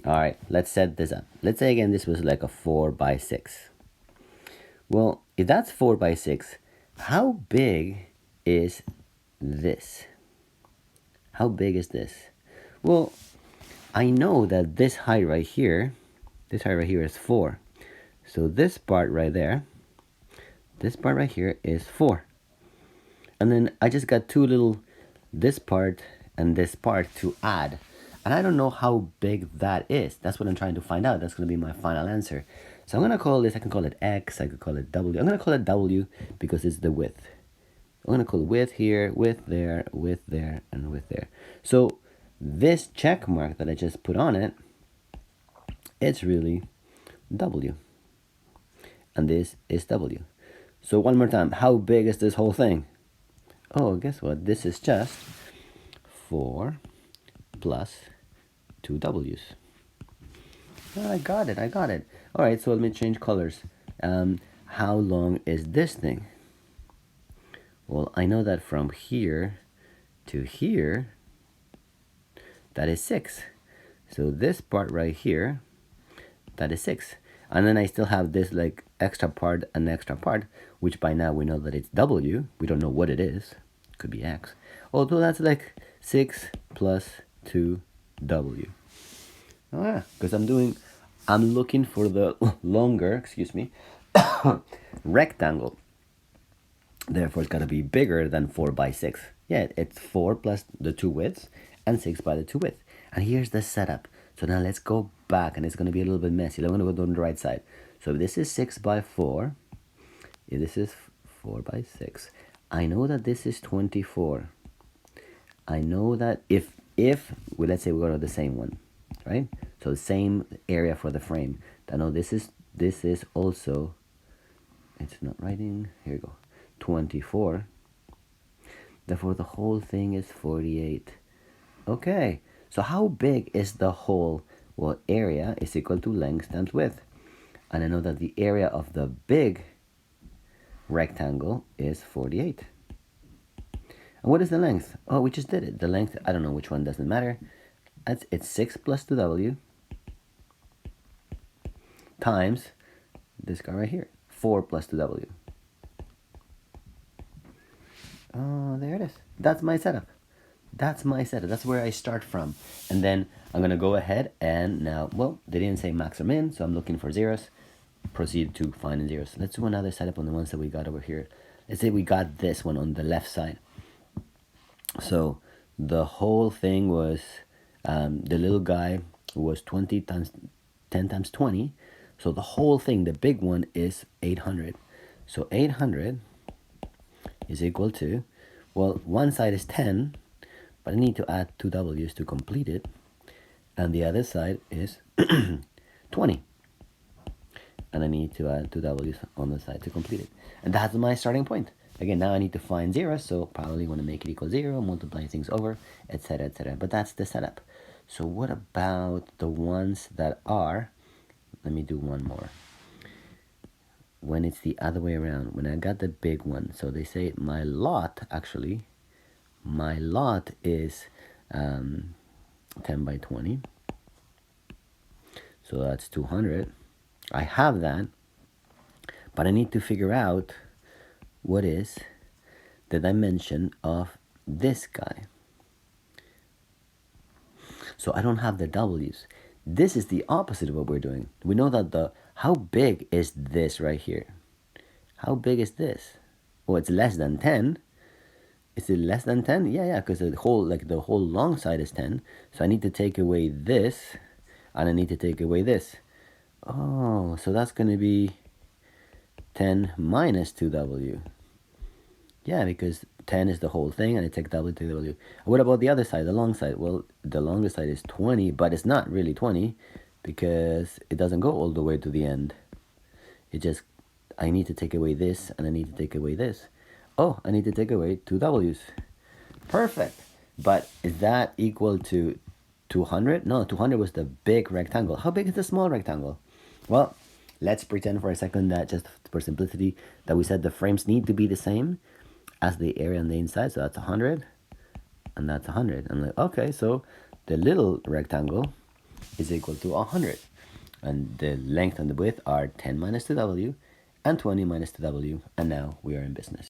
All right, let's set this up. Let's say again this was like a 4 by 6. Well, if that's 4 by 6, how big is this? How big is this? Well, I know that this height right here is 4. So this part right there, this part right here is 4. And then I just got two little, this part and this part to add. And I don't know how big that is. That's what I'm trying to find out. That's going to be my final answer. So I'm going to call this, I can call it X, I could call it W. I'm going to call it W because it's the width. I'm going to call it width here, width there, and width there. So this check mark that I just put on it, it's really W. And this is W. So one more time, how big is this whole thing? Oh, guess what? This is just 4 plus 2 W's. Oh, I got it. All right, so let me change colors. How long is this thing? Well, I know that from here to here, that is 6. So this part right here, that is 6. And then I still have this like extra part, which by now we know that it's W. We don't know what it is. Could be X. Although that's like 6 plus 2W. Oh yeah, because I'm looking for the longer, rectangle. Therefore, it's got to be bigger than 4 by 6. Yeah, it's 4 plus the 2 widths and 6 by the 2 widths. And here's the setup. So now let's go back, and it's going to be a little bit messy. I'm going to go on the right side. So if this is 6 by 4, if this is 4 by 6, I know that this is 24. I know that if well, let's say we go to the same one, right? So the same area for the frame. I know this is also, it's not writing, here we go, 24. Therefore the whole thing is 48. Okay, so how big is the whole? Well, area is equal to length times width. And I know that the area of the big rectangle is 48. And what is the length? Oh, we just did it. The length, I don't know which one, doesn't matter. It's 6 plus 2W times this guy right here, 4 plus 2W. Oh, there it is. That's my setup. That's where I start from. And then I'm going to go ahead and now, well, they didn't say max or min, so I'm looking for zeros. Proceed to find zeros. Let's do another setup on the ones that we got over here. Let's say we got this one on the left side. So the whole thing was, the little guy was 20 times 10 times 20. So the whole thing, the big one, is 800. So 800 is equal to, well, one side is 10, but I need to add 2 W's to complete it. And the other side is 20. And I need to add 2 W's on the side to complete it. And that's my starting point. Again, now I need to find zeros, so probably want to make it equal 0, multiply things over, etc., etc. But that's the setup. So what about the ones that are, let me do one more. When it's the other way around, when I got the big one, so they say my lot is 10 by 20. So that's 200. I have that, but I need to figure out what is the dimension of this guy. So I don't have the W's. This is the opposite of what we're doing. We know that how big is this right here? How big is this? Well, it's less than 10. Is it less than 10? Yeah, because the whole long side is 10. So I need to take away this, and I need to take away this. Oh, so that's going to be 10 minus 2W. Yeah, because 10 is the whole thing, and I take W to W. What about the other side, the long side? Well, the longer side is 20, but it's not really 20 because it doesn't go all the way to the end. I need to take away this, and I need to take away this. Oh, I need to take away 2 W's. Perfect. But is that equal to 200? No, 200 was the big rectangle. How big is the small rectangle? Well, let's pretend for a second that, just for simplicity, that we said the frames need to be the same as the area on the inside. So that's 100, and that's 100. I'm like, okay, so the little rectangle is equal to 100. And the length and the width are 10 minus 2w and 20 minus 2w, and now we are in business.